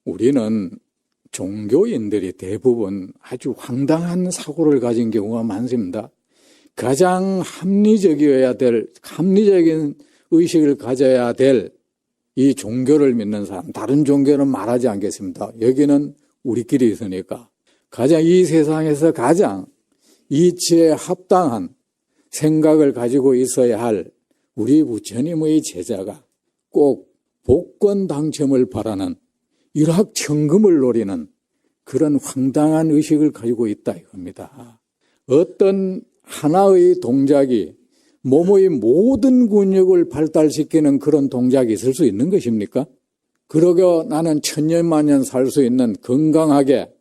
우리는 종교인들이 대부분 아주 황당한 사고를 가진 경우가 많습니다. 가장 합리적인 의식을 가져야 될 이 종교를 믿는 사람, 다른 종교는 말하지 않겠습니다. 여기는 우리끼리 있으니까 이 세상에서 가장 이치에 합당한 생각을 가지고 있어야 할 우리 부처님의 제자가 꼭 복권 당첨을 바라는 일확천금을 노리는 그런 황당한 의식을 가지고 있다 이겁니다. 어떤 하나의 동작이 몸의 모든 근육을 발달시키는 그런 동작이 있을 수 있는 것입니까? 그러고 나는 천년만년 살 수 있는 건강하게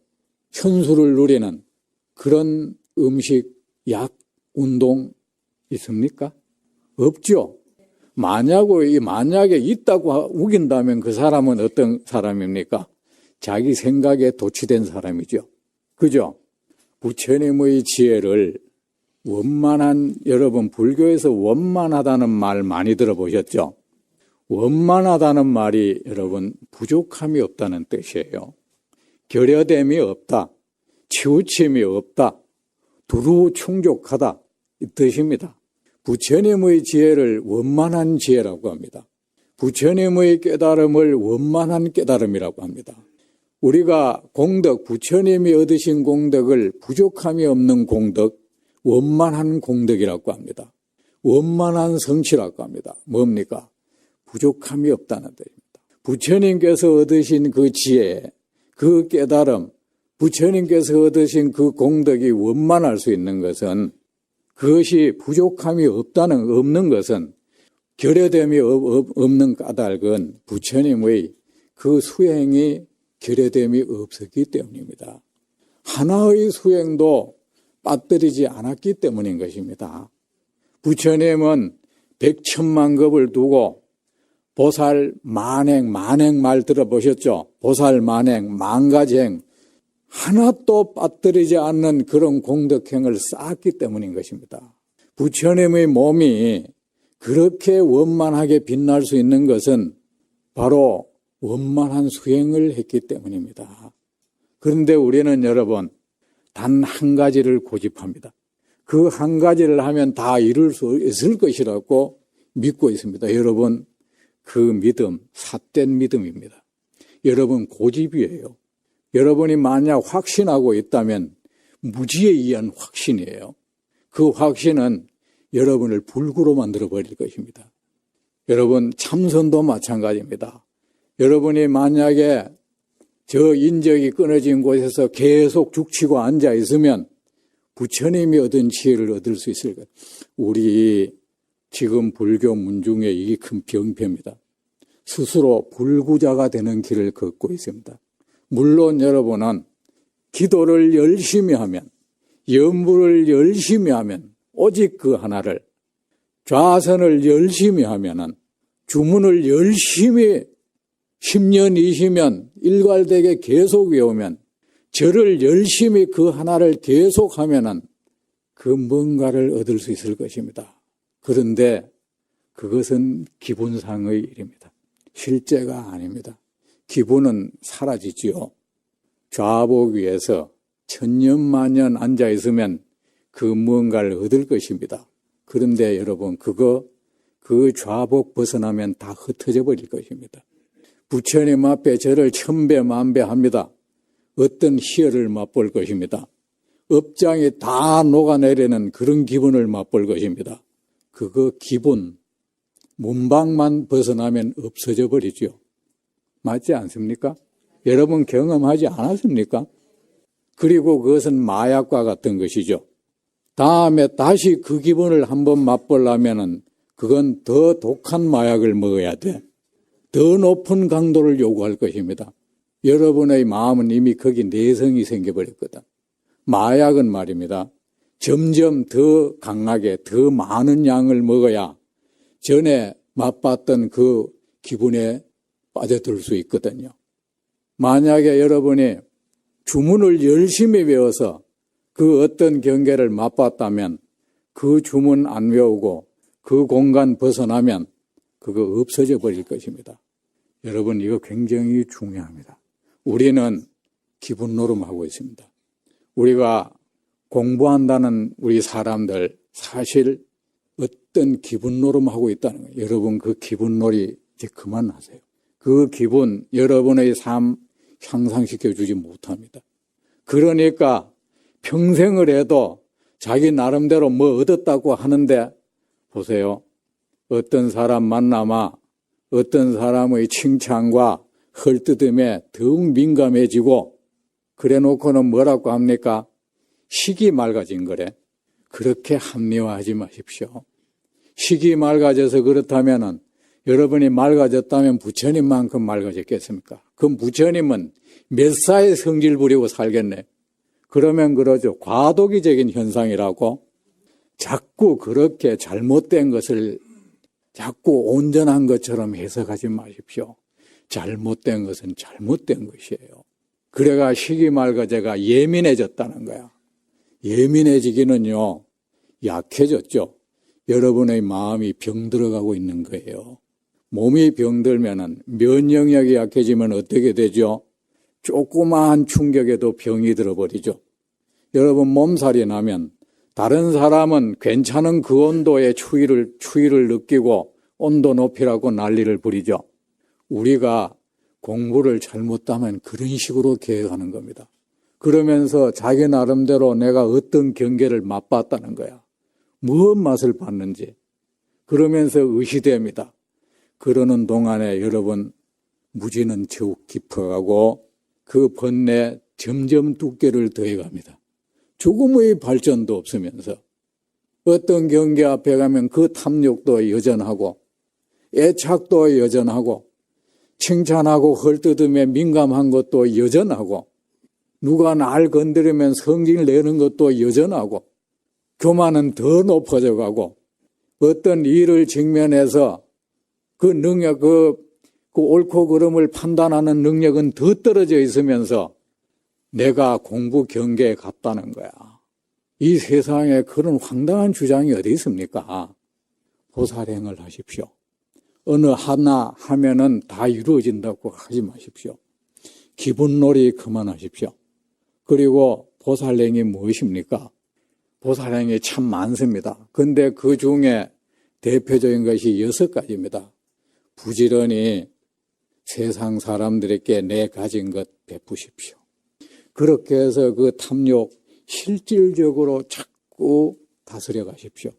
현수를 누리는 그런 음식, 약, 운동 있습니까? 없죠. 만약에 있다고 우긴다면 그 사람은 어떤 사람입니까? 자기 생각에 도취된 사람이죠. 그죠? 부처님의 지혜를 여러분 불교에서 원만하다는 말 많이 들어보셨죠? 원만하다는 말이 여러분 부족함이 없다는 뜻이에요. 결여됨이 없다, 치우침이 없다, 두루 충족하다 이 뜻입니다. 부처님의 지혜를 원만한 지혜라고 합니다. 부처님의 깨달음을 원만한 깨달음이라고 합니다. 우리가 부처님이 얻으신 공덕을 부족함이 없는 공덕, 원만한 공덕이라고 합니다. 원만한 성취라고 합니다. 뭡니까? 부족함이 없다는 뜻입니다. 부처님께서 얻으신 그 지혜, 그 깨달음, 부처님께서 얻으신 그 공덕이 원만할 수 있는 것은 그것이 부족함이 없는 것은 결여됨이 없는 까닭은 부처님의 그 수행이 결여됨이 없었기 때문입니다. 하나의 수행도 빠뜨리지 않았기 때문인 것입니다. 부처님은 백천만급을 두고 보살 만행 말 들어보셨죠? 보살 만행, 만가지행 하나도 빠뜨리지 않는 그런 공덕행을 쌓았기 때문인 것입니다. 부처님의 몸이 그렇게 원만하게 빛날 수 있는 것은 바로 원만한 수행을 했기 때문입니다. 그런데 우리는 여러분 단 한 가지를 고집합니다. 그 한 가지를 하면 다 이룰 수 있을 것이라고 믿고 있습니다. 여러분 그 믿음 삿된 믿음입니다. 여러분 고집이에요. 여러분이 만약 확신하고 있다면 무지에 의한 확신이에요. 그 확신은 여러분을 불구로 만들어 버릴 것입니다. 여러분 참선도 마찬가지입니다. 여러분이 만약에 저 인적이 끊어진 곳에서 계속 죽치고 앉아 있으면 부처님이 얻은 지혜를 얻을 수 있을 거예요. 우리 지금 불교 문중에 이게 큰 병폐입니다. 스스로 불구자가 되는 길을 걷고 있습니다. 물론 여러분은 기도를 열심히 하면, 염불을 열심히 하면, 오직 그 하나를, 좌선을 열심히 하면은, 주문을 열심히 10년, 20년 일괄되게 계속 외우면, 절을 열심히 그 하나를 계속 하면은 그 뭔가를 얻을 수 있을 것입니다. 그런데 그것은 기분상의 일입니다. 실제가 아닙니다. 기분은 사라지지요. 좌복 위에서 천년만년 앉아있으면 그 무언가를 얻을 것입니다. 그런데 여러분 그 좌복 벗어나면 다 흩어져 버릴 것입니다. 부처님 앞에 저를 천배 만배 합니다. 어떤 희열을 맛볼 것입니다. 업장이 다 녹아내리는 그런 기분을 맛볼 것입니다. 그거 기분 문방만 벗어나면 없어져 버리죠. 맞지 않습니까? 여러분 경험하지 않았습니까? 그리고 그것은 마약과 같은 것이죠. 다음에 다시 그 기분을 한번 맛보려면은 그건 더 독한 마약을 먹어야 돼. 더 높은 강도를 요구할 것입니다. 여러분의 마음은 이미 거기 내성이 생겨버렸거든. 마약은 말입니다. 점점 더 강하게 더 많은 양을 먹어야 전에 맛봤던 그 기분에 빠져들 수 있거든요. 만약에 여러분이 주문을 열심히 외워서 그 어떤 경계를 맛봤다면 그 주문 안 외우고 그 공간 벗어나면 그거 없어져 버릴 것입니다. 여러분 이거 굉장히 중요합니다. 우리는 기분 노름하고 있습니다. 우리가 공부한다는 우리 사람들 사실 어떤 기분 노름하고 있다는 거예요. 여러분 그 기분 놀이 이제 그만하세요. 그 기분 여러분의 삶 향상시켜 주지 못합니다. 그러니까 평생을 해도 자기 나름대로 뭐 얻었다고 하는데 보세요. 어떤 사람 만나마 어떤 사람의 칭찬과 헐뜯음에 더욱 민감해지고 그래 놓고는 뭐라고 합니까? 식이 맑아진 거래. 그렇게 합리화하지 마십시오. 식이 맑아져서 그렇다면은 여러분이 맑아졌다면 부처님만큼 맑아졌겠습니까? 그럼 부처님은 몇 사의 성질 부리고 살겠네. 그러면 그러죠. 과도기적인 현상이라고 자꾸 그렇게 잘못된 것을 자꾸 온전한 것처럼 해석하지 마십시오. 잘못된 것은 잘못된 것이에요. 그래가 식이 맑아져가 예민해졌다는 거야. 예민해지기는요, 약해졌죠. 여러분의 마음이 병들어가고 있는 거예요. 몸이 병들면은 면역력이 약해지면 어떻게 되죠? 조그마한 충격에도 병이 들어버리죠. 여러분 몸살이 나면 다른 사람은 괜찮은 그 온도의 추위를 느끼고 온도 높이라고 난리를 부리죠. 우리가 공부를 잘못하면 그런 식으로 계획하는 겁니다. 그러면서 자기 나름대로 내가 어떤 경계를 맛봤다는 거야. 무슨 맛을 봤는지. 그러면서 의시됩니다. 그러는 동안에 여러분 무지는 더욱 깊어가고 그 번뇌 점점 두께를 더해갑니다. 조금의 발전도 없으면서 어떤 경계 앞에 가면 그 탐욕도 여전하고 애착도 여전하고 칭찬하고 헐뜯음에 민감한 것도 여전하고 누가 날 건드리면 성질 내는 것도 여전하고 교만은 더 높아져 가고 어떤 일을 직면해서 그 능력, 그 옳고 그름을 판단하는 능력은 더 떨어져 있으면서 내가 공부 경계에 갔다는 거야. 이 세상에 그런 황당한 주장이 어디 있습니까? 보살행을 하십시오. 어느 하나 하면은 다 이루어진다고 하지 마십시오. 기분놀이 그만하십시오. 그리고 보살행이 무엇입니까? 보살행이 참 많습니다. 근데 그 중에 대표적인 것이 6가지입니다. 부지런히 세상 사람들에게 내 가진 것 베푸십시오. 그렇게 해서 그 탐욕 실질적으로 자꾸 다스려 가십시오.